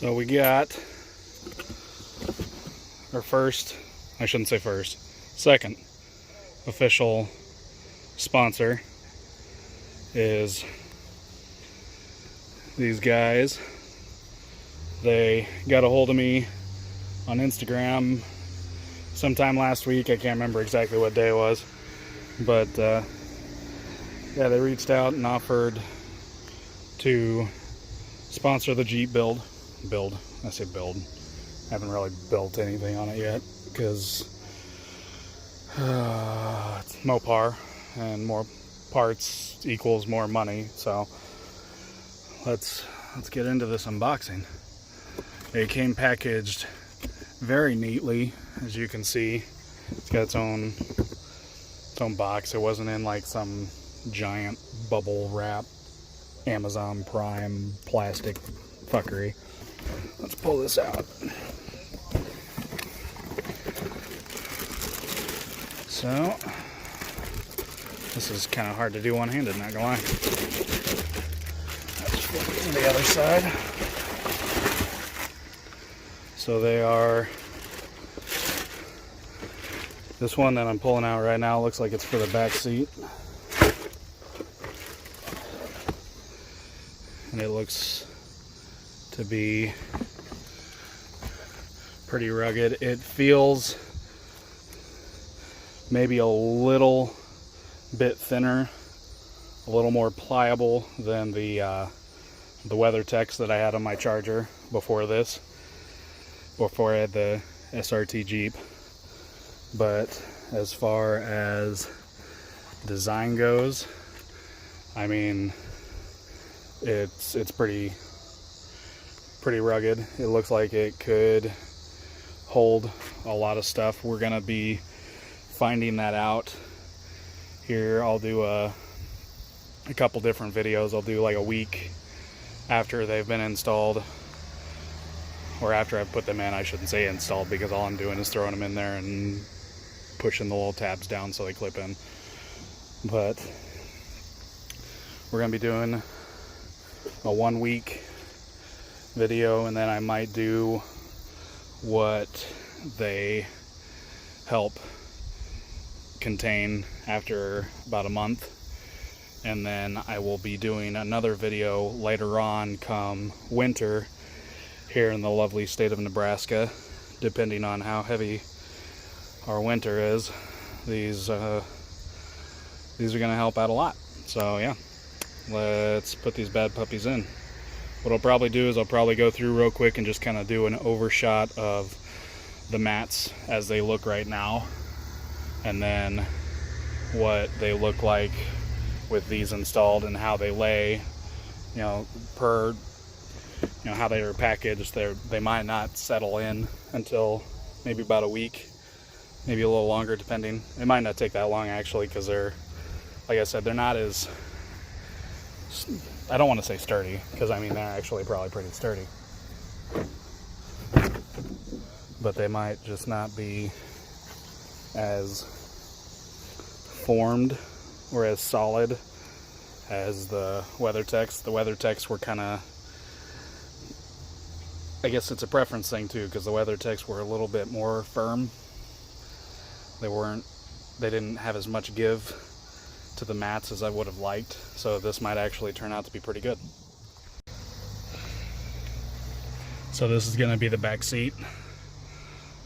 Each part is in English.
So we got our first, I shouldn't say first, second official sponsor is these guys. They got a hold of me on Instagram sometime last week. I can't remember exactly what day it was, but yeah, they reached out and offered to sponsor the Jeep build. I say build. I haven't really built anything on it yet because it's Mopar, and more parts equals more money. So let's get into this unboxing. It came packaged very neatly, as you can see. It's got its own box. It wasn't in like some giant bubble wrap Amazon Prime plastic fuckery. Let's pull this out. So this is kind of hard to do one-handed, not gonna lie. Let's flip it to the other side. So they are, this one that I'm pulling out right now looks like it's for the back seat. And it looks to be pretty rugged. It feels maybe a little bit thinner, a little more pliable than the WeatherTech that I had on my Charger before this, before I had the SRT Jeep. But as far as design goes, I mean, it's pretty rugged. It looks like it could hold a lot of stuff. We're gonna be finding that out here. I'll do a couple different videos. I'll do like a week after they've been installed, or after I've put them in. I shouldn't say installed, because all I'm doing is throwing them in there and pushing the little tabs down so they clip in. But we're gonna be doing a 1 week video, and then I might do what they help contain after about a month, and then I will be doing another video later on come winter here in the lovely state of Nebraska, depending on how heavy our winter is. These are gonna help out a lot. So yeah, let's put these bad puppies in. What I'll probably do is I'll probably go through real quick and just kind of do an overshot of the mats as they look right now, and then what they look like with these installed and how they lay, you know, per, you know, how they are packaged. They might not settle in until maybe about a week, maybe a little longer, depending. It might not take that long actually, because they're, like I said, they're not as, I don't want to say sturdy, because I mean they're actually probably pretty sturdy, but they might just not be as formed or as solid as the WeatherTech. The WeatherTech were kind of, I guess it's a preference thing too, because the WeatherTech were a little bit more firm. They didn't have as much give to the mats as I would have liked, so this might actually turn out to be pretty good. So this is going to be the back seat.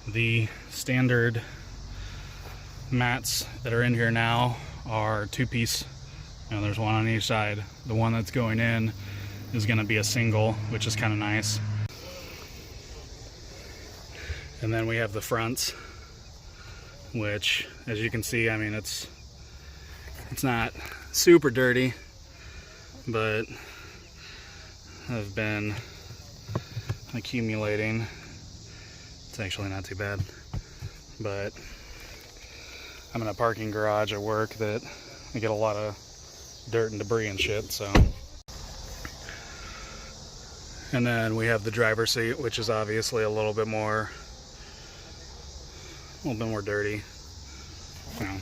The standard mats that are in here now are two-piece. You know, there's one on each side. The one that's going in is going to be a single, which is kind of nice. And then we have the fronts, which, as you can see, I mean, it's not super dirty, but have been accumulating. It's actually not too bad, but I'm in a parking garage at work that I get a lot of dirt and debris and shit, so. And then we have the driver's seat, which is obviously a little bit more dirty. You know.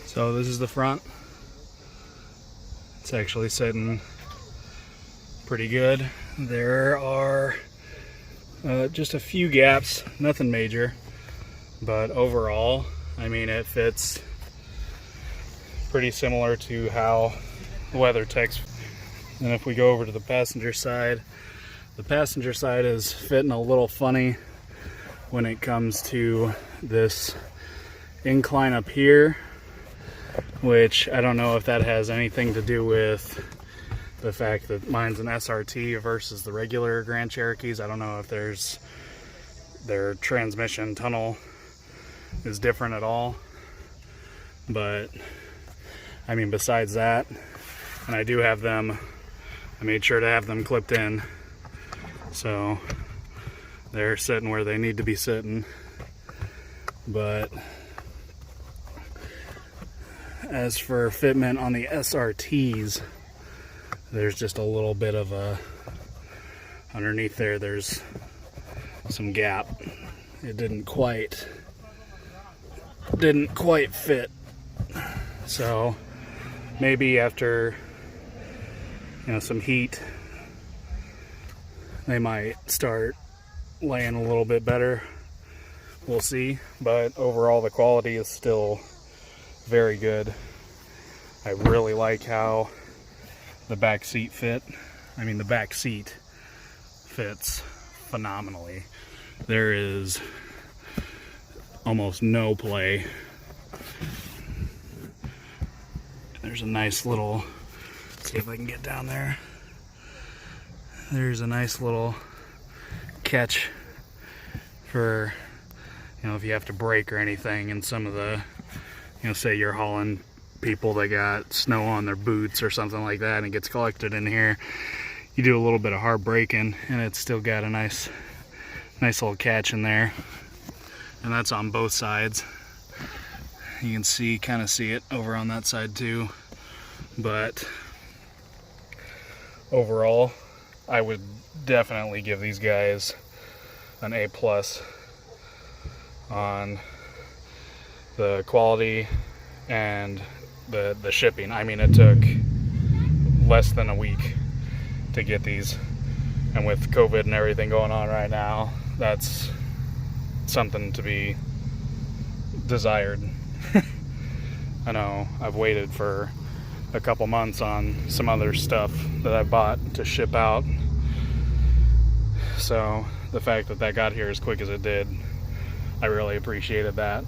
So this is the front. It's actually sitting pretty good. There are just a few gaps, nothing major, but overall, I mean, it fits pretty similar to how the WeatherTech's. And if we go over to the passenger side is fitting a little funny when it comes to this incline up here, which I don't know if that has anything to do with the fact that mine's an SRT versus the regular Grand Cherokees. I don't know if their transmission tunnel is different at all, but I mean, besides that, and I do have them, I made sure to have them clipped in, so they're sitting where they need to be sitting. But as for fitment on the SRTs, there's just a little bit of a, underneath there's some gap. It didn't quite fit. So maybe after, you know, some heat, they might start laying a little bit better. We'll see. But overall, the quality is still very good. I really like how the back seat fit. I mean, the back seat fits phenomenally. There is almost no play. There's a nice little, let's see if I can get down there. There's a nice little catch for, you know, if you have to brake or anything, and some of the, you know, say you're hauling people that got snow on their boots or something like that and it gets collected in here, you do a little bit of hard braking and it's still got a nice little catch in there. And that's on both sides. You can kind of see it over on that side too. But overall, I would definitely give these guys an A+ on the quality and the shipping. I mean, it took less than a week to get these, and with COVID and everything going on right now, that's something to be desired. I know I've waited for a couple months on some other stuff that I bought to ship out, so the fact that got here as quick as it did, I really appreciated that.